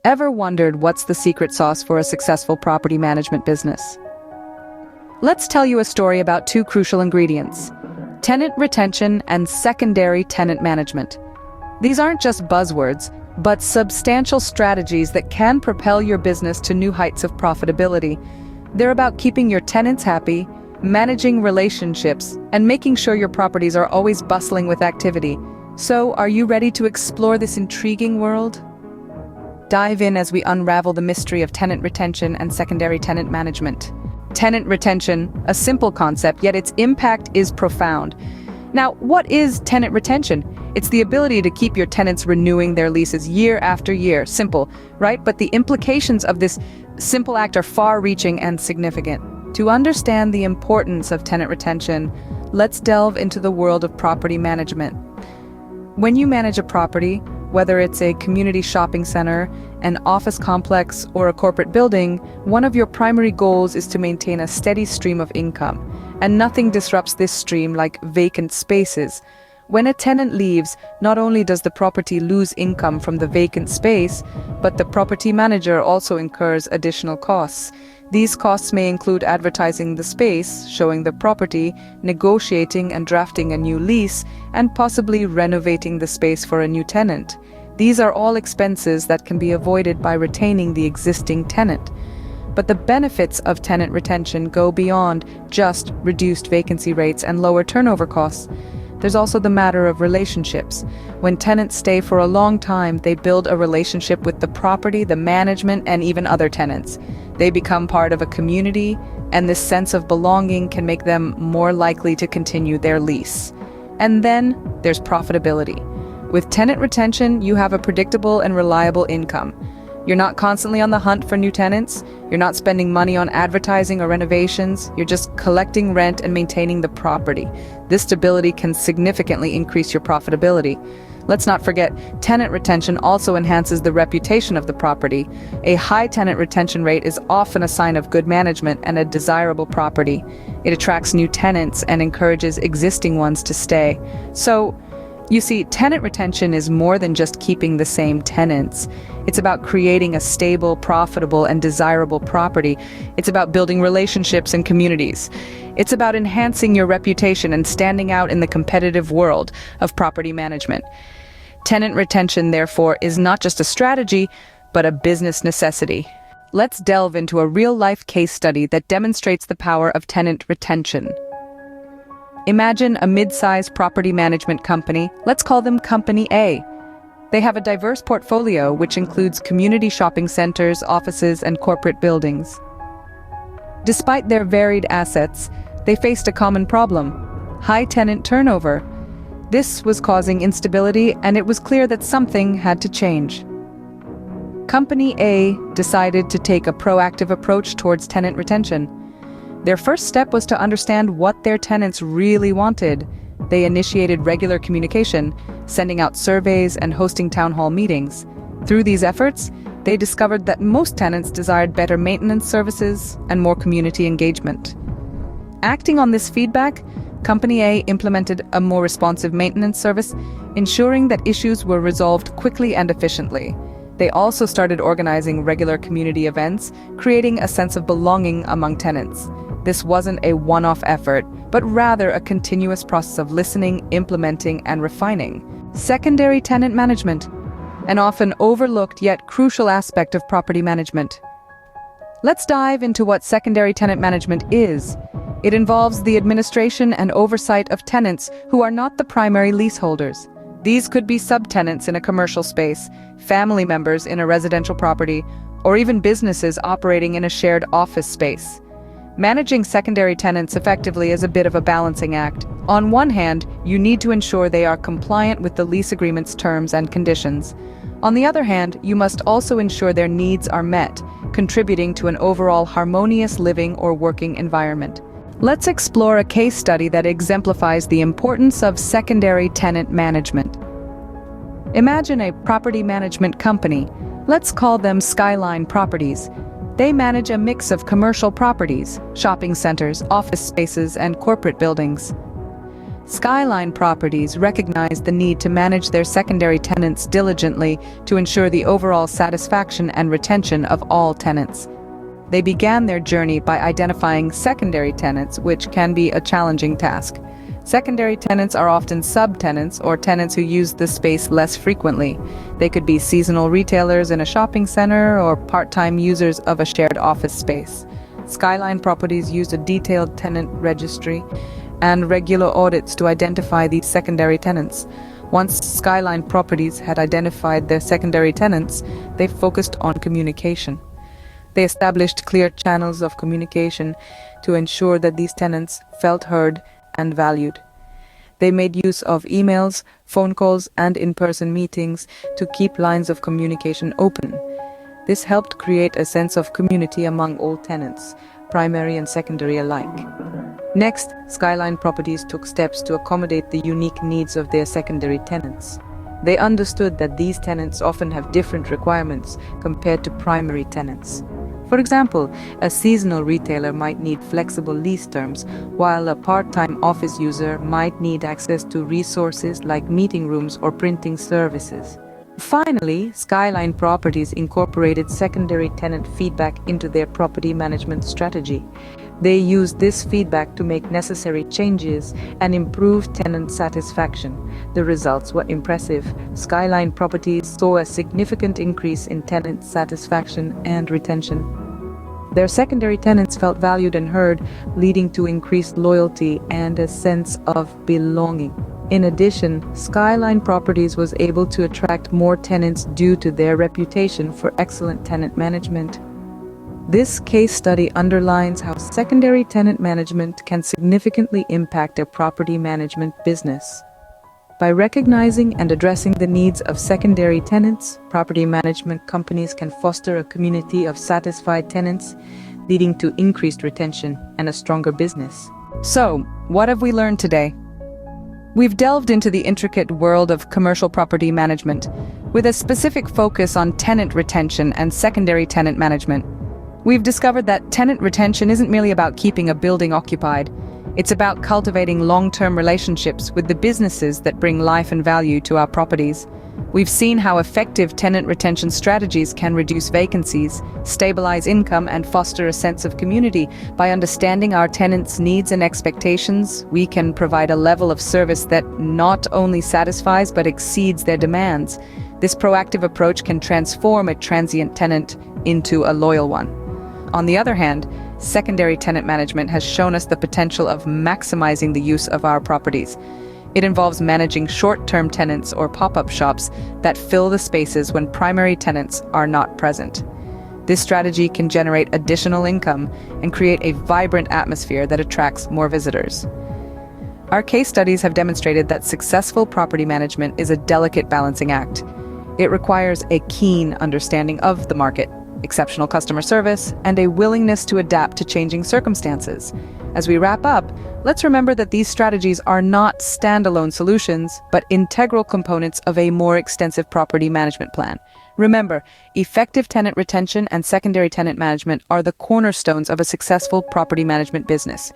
Ever wondered what's the secret sauce for a successful property management business? Let's tell you a story about two crucial ingredients: tenant retention and secondary tenant management. These aren't just buzzwords, but substantial strategies that can propel your business to new heights of profitability. They're about keeping your tenants happy, managing relationships, and making sure your properties are always bustling with activity. So, are you ready to explore this intriguing world? Dive in as we unravel the mystery of tenant retention and secondary tenant management. Tenant retention, a simple concept, yet its impact is profound. Now, what is tenant retention? It's the ability to keep your tenants renewing their leases year after year. Simple, right? But the implications of this simple act are far-reaching and significant. To understand the importance of tenant retention, let's delve into the world of property management. When you manage a property, whether it's a community shopping center, an office complex, or a corporate building, one of your primary goals is to maintain a steady stream of income. And nothing disrupts this stream like vacant spaces. When a tenant leaves, not only does the property lose income from the vacant space, but the property manager also incurs additional costs. These costs may include advertising the space, showing the property, negotiating and drafting a new lease, and possibly renovating the space for a new tenant. These are all expenses that can be avoided by retaining the existing tenant. But the benefits of tenant retention go beyond just reduced vacancy rates and lower turnover costs. There's also the matter of relationships. When tenants stay for a long time, they build a relationship with the property, the management, and even other tenants. They become part of a community, and this sense of belonging can make them more likely to continue their lease. And then there's profitability. With tenant retention, you have a predictable and reliable income. You're not constantly on the hunt for new tenants. You're not spending money on advertising or renovations. You're just collecting rent and maintaining the property. This stability can significantly increase your profitability. Let's not forget, tenant retention also enhances the reputation of the property. A high tenant retention rate is often a sign of good management and a desirable property. It attracts new tenants and encourages existing ones to stay. So, you see, tenant retention is more than just keeping the same tenants. It's about creating a stable, profitable, and desirable property. It's about building relationships and communities. It's about enhancing your reputation and standing out in the competitive world of property management. Tenant retention, therefore, is not just a strategy, but a business necessity. Let's delve into a real-life case study that demonstrates the power of tenant retention. Imagine a mid-sized property management company. Let's call them Company A. They have a diverse portfolio which includes community shopping centers, offices, and corporate buildings. Despite their varied assets, they faced a common problem: high tenant turnover. This was causing instability, and it was clear that something had to change. Company A decided to take a proactive approach towards tenant retention. Their first step was to understand what their tenants really wanted. They initiated regular communication, sending out surveys and hosting town hall meetings. Through these efforts, they discovered that most tenants desired better maintenance services and more community engagement. Acting on this feedback, Company A implemented a more responsive maintenance service, ensuring that issues were resolved quickly and efficiently. They also started organizing regular community events, creating a sense of belonging among tenants. This wasn't a one-off effort, but rather a continuous process of listening, implementing, and refining. Secondary tenant management, an often overlooked yet crucial aspect of property management. Let's dive into what secondary tenant management is. It involves the administration and oversight of tenants who are not the primary leaseholders. These could be subtenants in a commercial space, family members in a residential property, or even businesses operating in a shared office space. Managing secondary tenants effectively is a bit of a balancing act. On one hand, you need to ensure they are compliant with the lease agreement's terms and conditions. On the other hand, you must also ensure their needs are met, contributing to an overall harmonious living or working environment. Let's explore a case study that exemplifies the importance of secondary tenant management. Imagine a property management company. Let's call them Skyline Properties. They manage a mix of commercial properties, shopping centers, office spaces, and corporate buildings. Skyline Properties recognized the need to manage their secondary tenants diligently to ensure the overall satisfaction and retention of all tenants. They began their journey by identifying secondary tenants, which can be a challenging task. Secondary tenants are often subtenants or tenants who use the space less frequently. They could be seasonal retailers in a shopping center or part-time users of a shared office space. Skyline Properties used a detailed tenant registry and regular audits to identify these secondary tenants. Once Skyline Properties had identified their secondary tenants, they focused on communication. They established clear channels of communication to ensure that these tenants felt heard and valued. They made use of emails, phone calls, and in-person meetings to keep lines of communication open. This helped create a sense of community among all tenants, primary and secondary alike. Next, Skyline Properties took steps to accommodate the unique needs of their secondary tenants. They understood that these tenants often have different requirements compared to primary tenants. For example, a seasonal retailer might need flexible lease terms, while a part-time office user might need access to resources like meeting rooms or printing services. Finally, Skyline Properties incorporated secondary tenant feedback into their property management strategy. They used this feedback to make necessary changes and improve tenant satisfaction. The results were impressive. Skyline Properties saw a significant increase in tenant satisfaction and retention. Their secondary tenants felt valued and heard, leading to increased loyalty and a sense of belonging. In addition, Skyline Properties was able to attract more tenants due to their reputation for excellent tenant management. This case study underlines how secondary tenant management can significantly impact a property management business. By recognizing and addressing the needs of secondary tenants, property management companies can foster a community of satisfied tenants, leading to increased retention and a stronger business. So, what have we learned today? We've delved into the intricate world of commercial property management, with a specific focus on tenant retention and secondary tenant management. We've discovered that tenant retention isn't merely about keeping a building occupied. It's about cultivating long-term relationships with the businesses that bring life and value to our properties. We've seen how effective tenant retention strategies can reduce vacancies, stabilize income, and foster a sense of community. By understanding our tenants' needs and expectations, we can provide a level of service that not only satisfies but exceeds their demands. This proactive approach can transform a transient tenant into a loyal one. On the other hand, secondary tenant management has shown us the potential of maximizing the use of our properties. It involves managing short-term tenants or pop-up shops that fill the spaces when primary tenants are not present. This strategy can generate additional income and create a vibrant atmosphere that attracts more visitors. Our case studies have demonstrated that successful property management is a delicate balancing act. It requires a keen understanding of the market, exceptional customer service, and a willingness to adapt to changing circumstances. As we wrap up, let's remember that these strategies are not standalone solutions, but integral components of a more extensive property management plan. Remember, effective tenant retention and secondary tenant management are the cornerstones of a successful property management business.